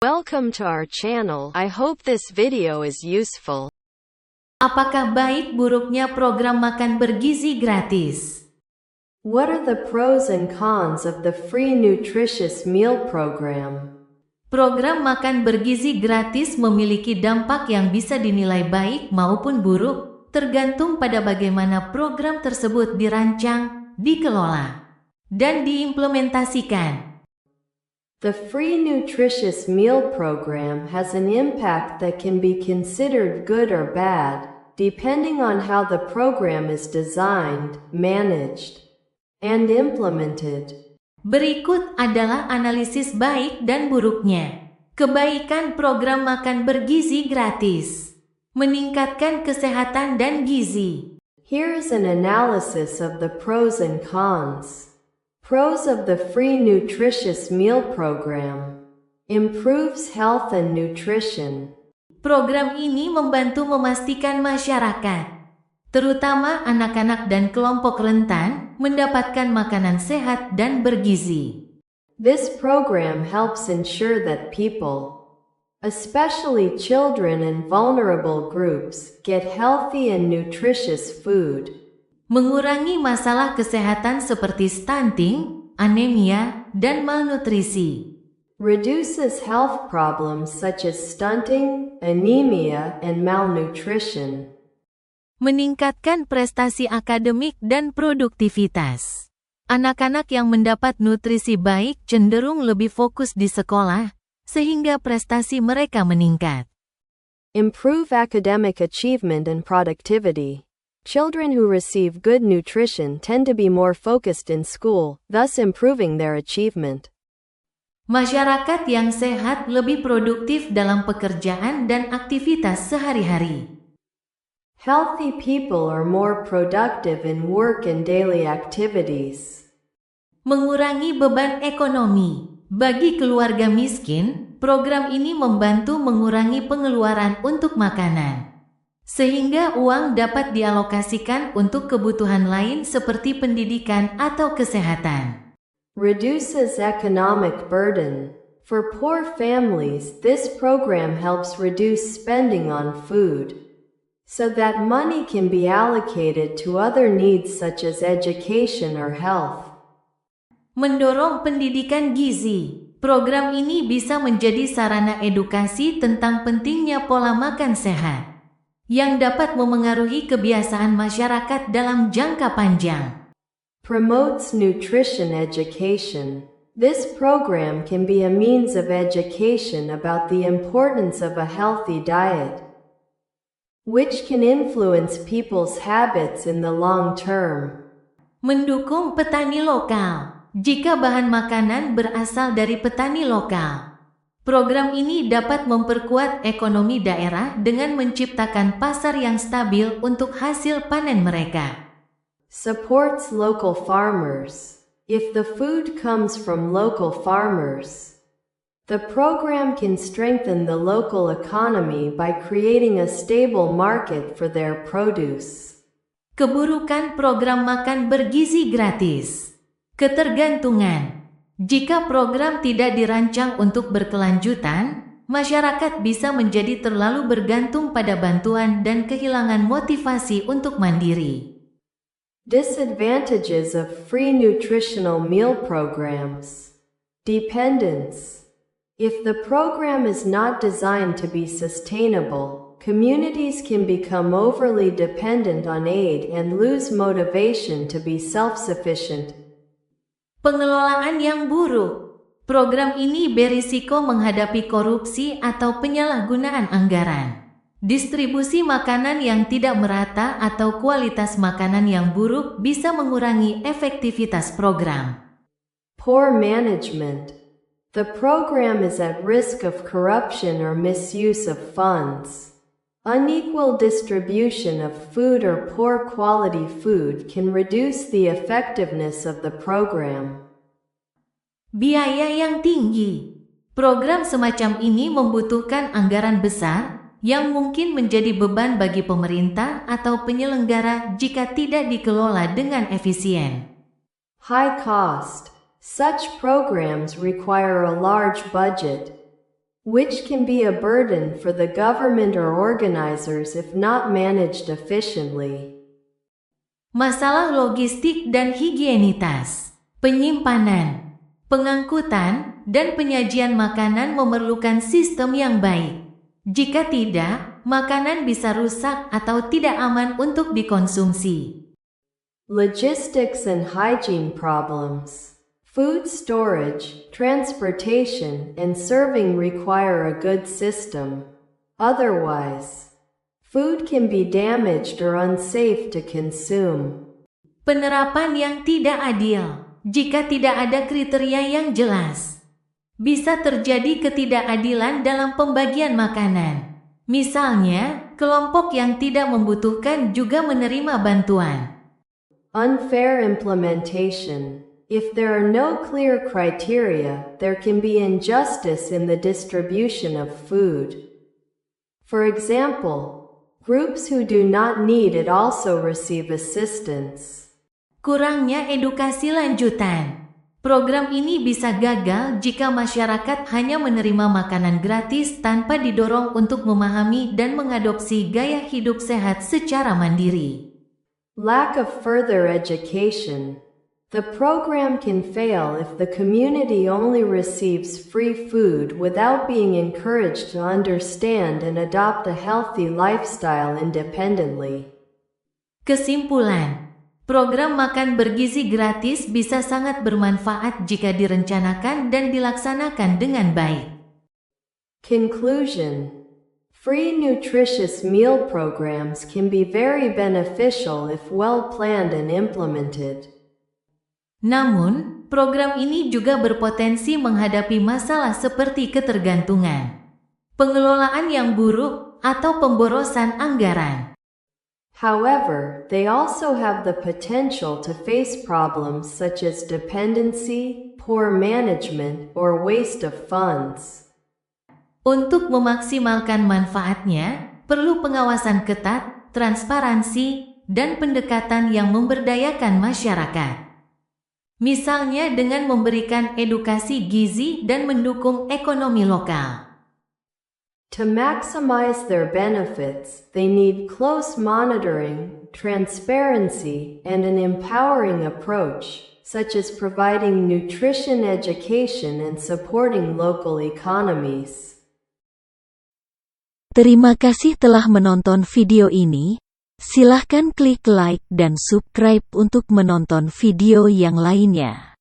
Welcome to our channel. I hope this video is useful. Apakah baik buruknya program makan bergizi gratis? What are the pros and cons of the free nutritious meal program? Program makan bergizi gratis memiliki dampak yang bisa dinilai baik maupun buruk, tergantung pada bagaimana program tersebut dirancang, dikelola, dan diimplementasikan. The free nutritious meal program has an impact that can be considered good or bad, depending on how the program is designed, managed, and implemented. Berikut adalah analisis baik dan buruknya. Kebaikan program makan bergizi gratis. Meningkatkan kesehatan dan gizi. Here's an analysis of the pros and cons. Pros of the free nutritious meal program. Improves health and nutrition. Program ini membantu memastikan masyarakat, terutama anak-anak dan kelompok rentan, mendapatkan makanan sehat dan bergizi. This program helps ensure that people, especially children and vulnerable groups, get healthy and nutritious food. Mengurangi masalah kesehatan seperti stunting, anemia, dan malnutrisi. Reduces health problems such as stunting, anemia, and malnutrition. Meningkatkan prestasi akademik dan produktivitas. Anak-anak yang mendapat nutrisi baik cenderung lebih fokus di sekolah, sehingga prestasi mereka meningkat. Improve academic achievement and productivity. Children who receive good nutrition tend to be more focused in school, thus improving their achievement. Masyarakat yang sehat lebih produktif dalam pekerjaan dan aktivitas sehari-hari. Healthy people are more productive in work and daily activities. Mengurangi beban ekonomi. Bagi keluarga miskin, program ini membantu mengurangi pengeluaran untuk makanan, sehingga uang dapat dialokasikan untuk kebutuhan lain seperti pendidikan atau kesehatan. Reduces economic burden. For poor families, this program helps reduce spending on food, so that money can be allocated to other needs such as education or health. Mendorong pendidikan gizi. Program ini bisa menjadi sarana edukasi tentang pentingnya pola makan sehat, yang dapat memengaruhi kebiasaan masyarakat dalam jangka panjang. Promotes nutrition education. This program can be a means of education about the importance of a healthy diet, which can influence people's habits in the long term. Mendukung petani lokal. Jika bahan makanan berasal dari petani lokal, program ini dapat memperkuat ekonomi daerah dengan menciptakan pasar yang stabil untuk hasil panen mereka. Supports local farmers. If the food comes from local farmers, the program can strengthen the local economy by creating a stable market for their produce. Keburukan program makan bergizi gratis. Ketergantungan. Jika program tidak dirancang untuk berkelanjutan, masyarakat bisa menjadi terlalu bergantung pada bantuan dan kehilangan motivasi untuk mandiri. Disadvantages of free nutritional meal programs. Dependence. If the program is not designed to be sustainable, communities can become overly dependent on aid and lose motivation to be self-sufficient. Pengelolaan yang buruk. Program ini berisiko menghadapi korupsi atau penyalahgunaan anggaran. Distribusi makanan yang tidak merata atau kualitas makanan yang buruk bisa mengurangi efektivitas program. Poor management. The program is at risk of corruption or misuse of funds. Unequal distribution of food or poor quality food can reduce the effectiveness of the program. Biaya yang tinggi. Program semacam ini membutuhkan anggaran besar yang mungkin menjadi beban bagi pemerintah atau penyelenggara jika tidak dikelola dengan efisien. High cost. Such programs require a large budget, which can be a burden for the government or organizers if not managed efficiently. Masalah logistik dan higienitas, penyimpanan, pengangkutan, dan penyajian makanan memerlukan sistem yang baik. Jika tidak, makanan bisa rusak atau tidak aman untuk dikonsumsi. Logistics and hygiene problems. Food storage, transportation, and serving require a good system. Otherwise, food can be damaged or unsafe to consume. Penerapan yang tidak adil. Jika tidak ada kriteria yang jelas, bisa terjadi ketidakadilan dalam pembagian makanan. Misalnya, kelompok yang tidak membutuhkan juga menerima bantuan. Unfair implementation. If there are no clear criteria, there can be injustice in the distribution of food. For example, groups who do not need it also receive assistance. Kurangnya edukasi lanjutan. Program ini bisa gagal jika masyarakat hanya menerima makanan gratis tanpa didorong untuk memahami dan mengadopsi gaya hidup sehat secara mandiri. Lack of further education. The program can fail if the community only receives free food without being encouraged to understand and adopt a healthy lifestyle independently. Kesimpulan, program makan bergizi gratis bisa sangat bermanfaat jika direncanakan dan dilaksanakan dengan baik. Conclusion. Free nutritious meal programs can be very beneficial if well planned and implemented. Namun, program ini juga berpotensi menghadapi masalah seperti ketergantungan, pengelolaan yang buruk, atau pemborosan anggaran. However, they also have the potential to face problems such as dependency, poor management, or waste of funds. Untuk memaksimalkan manfaatnya, perlu pengawasan ketat, transparansi, dan pendekatan yang memberdayakan masyarakat. Misalnya dengan memberikan edukasi gizi dan mendukung ekonomi lokal. To maximize their benefits, they need close monitoring, transparency, and an empowering approach, such as providing nutrition education and supporting local economies. Terima kasih telah menonton video ini. Silahkan klik like dan subscribe untuk menonton video yang lainnya.